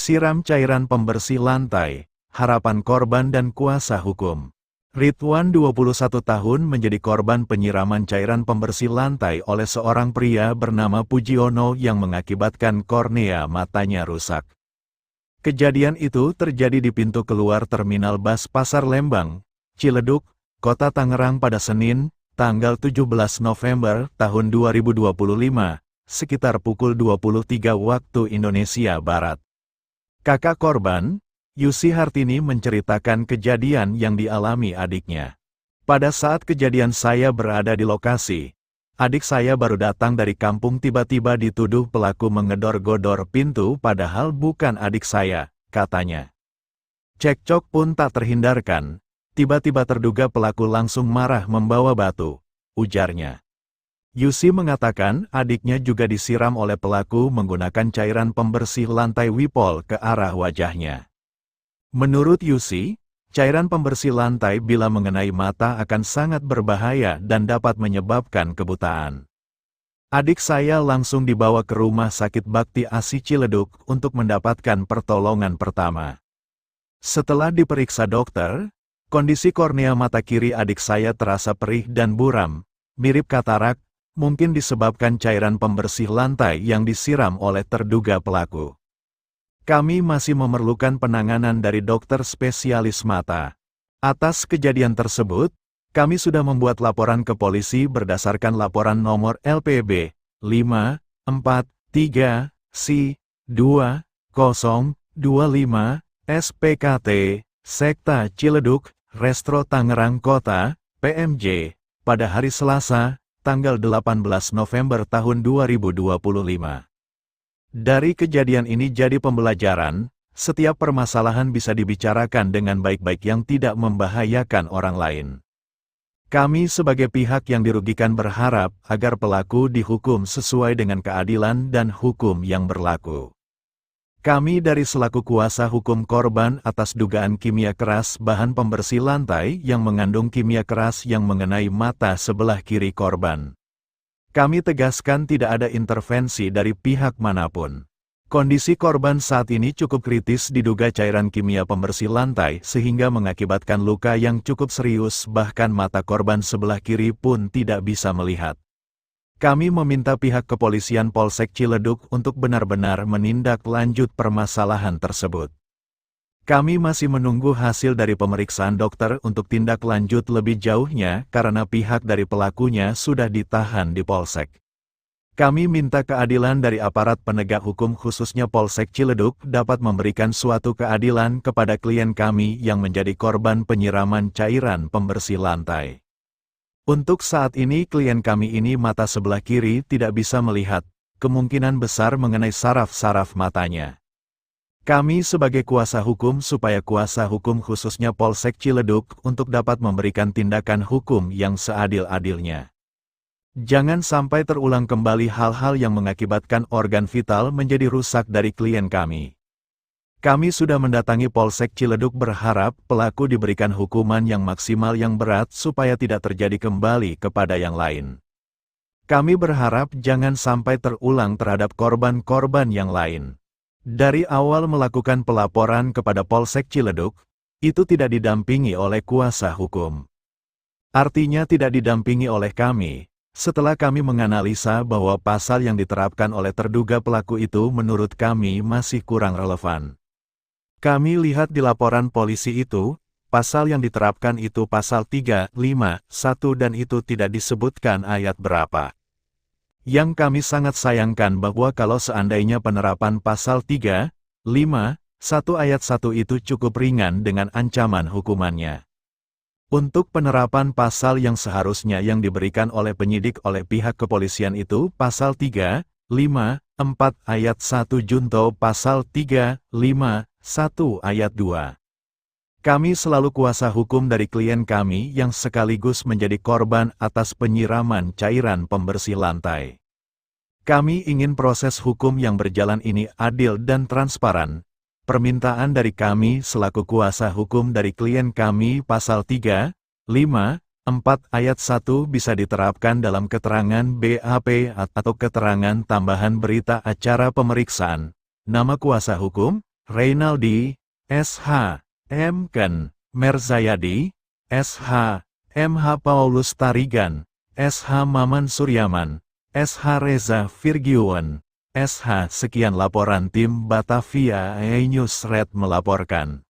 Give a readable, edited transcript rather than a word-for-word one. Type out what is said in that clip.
disiram cairan pembersih lantai, harapan korban dan kuasa hukum. Ridwan 21 tahun menjadi korban penyiraman cairan pembersih lantai oleh seorang pria bernama Pujiono yang mengakibatkan kornea matanya rusak. Kejadian itu terjadi di pintu keluar Terminal Bus Pasar Lembang, Ciledug, Kota Tangerang pada Senin, tanggal 17 November tahun 2025, sekitar pukul 23 waktu Indonesia Barat. Kakak korban, Yusi Hartini menceritakan kejadian yang dialami adiknya. Pada saat kejadian saya berada di lokasi. Adik saya baru datang dari kampung tiba-tiba dituduh pelaku mengedor-godor pintu padahal bukan adik saya, katanya. Cekcok pun tak terhindarkan. Tiba-tiba terduga pelaku langsung marah membawa batu, ujarnya. Yusi mengatakan adiknya juga disiram oleh pelaku menggunakan cairan pembersih lantai Wipol ke arah wajahnya. Menurut Yusi, cairan pembersih lantai bila mengenai mata akan sangat berbahaya dan dapat menyebabkan kebutaan. Adik saya langsung dibawa ke Rumah Sakit Bakti Asi Ciledug untuk mendapatkan pertolongan pertama. Setelah diperiksa dokter, kondisi kornea mata kiri adik saya terasa perih dan buram, mirip katarak, mungkin disebabkan cairan pembersih lantai yang disiram oleh terduga pelaku. Kami masih memerlukan penanganan dari dokter spesialis mata. Atas kejadian tersebut, kami sudah membuat laporan ke polisi berdasarkan laporan nomor LPB 543-C-2025 SPKT, Sekta Ciledug, Restro Tangerang Kota, PMJ, pada hari Selasa, tanggal 18 November tahun 2025. Dari kejadian ini jadi pembelajaran, setiap permasalahan bisa dibicarakan dengan baik-baik yang tidak membahayakan orang lain. Kami sebagai pihak yang dirugikan berharap agar pelaku dihukum sesuai dengan keadilan dan hukum yang berlaku. Kami dari selaku kuasa hukum korban atas dugaan kimia keras bahan pembersih lantai yang mengandung kimia keras yang mengenai mata sebelah kiri korban. Kami tegaskan tidak ada intervensi dari pihak manapun. Kondisi korban saat ini cukup kritis diduga cairan kimia pembersih lantai sehingga mengakibatkan luka yang cukup serius bahkan mata korban sebelah kiri pun tidak bisa melihat. Kami meminta pihak kepolisian Polsek Ciledug untuk benar-benar menindak lanjut permasalahan tersebut. Kami masih menunggu hasil dari pemeriksaan dokter untuk tindak lanjut lebih jauhnya karena pihak dari pelakunya sudah ditahan di Polsek. Kami minta keadilan dari aparat penegak hukum khususnya Polsek Ciledug dapat memberikan suatu keadilan kepada klien kami yang menjadi korban penyiraman cairan pembersih lantai. Untuk saat ini klien kami ini mata sebelah kiri tidak bisa melihat, kemungkinan besar mengenai saraf-saraf matanya. Kami sebagai kuasa hukum supaya kuasa hukum khususnya Polsek Ciledug untuk dapat memberikan tindakan hukum yang seadil-adilnya. Jangan sampai terulang kembali hal-hal yang mengakibatkan organ vital menjadi rusak dari klien kami. Kami sudah mendatangi Polsek Ciledug berharap pelaku diberikan hukuman yang maksimal yang berat supaya tidak terjadi kembali kepada yang lain. Kami berharap jangan sampai terulang terhadap korban-korban yang lain. Dari awal melakukan pelaporan kepada Polsek Ciledug, itu tidak didampingi oleh kuasa hukum. Artinya tidak didampingi oleh kami, setelah kami menganalisa bahwa pasal yang diterapkan oleh terduga pelaku itu menurut kami masih kurang relevan. Kami lihat di laporan polisi itu, pasal yang diterapkan itu pasal 351 dan itu tidak disebutkan ayat berapa. Yang kami sangat sayangkan bahwa kalau seandainya penerapan pasal 351 ayat 1 itu cukup ringan dengan ancaman hukumannya. Untuk penerapan pasal yang seharusnya yang diberikan oleh penyidik oleh pihak kepolisian itu pasal 354 ayat 1 junto pasal 351 ayat 2. Kami selalu kuasa hukum dari klien kami yang sekaligus menjadi korban atas penyiraman cairan pembersih lantai. Kami ingin proses hukum yang berjalan ini adil dan transparan. Permintaan dari kami selaku kuasa hukum dari klien kami pasal 354 ayat 1 bisa diterapkan dalam keterangan BAP atau keterangan tambahan berita acara pemeriksaan. Nama kuasa hukum, Reynaldi, SH, M. Ken, Merzayadi, SH, MH Paulus Tarigan, SH Maman Suryaman, SH Reza Virgiwan, SH. Sekian laporan tim Batavia iNews Red melaporkan.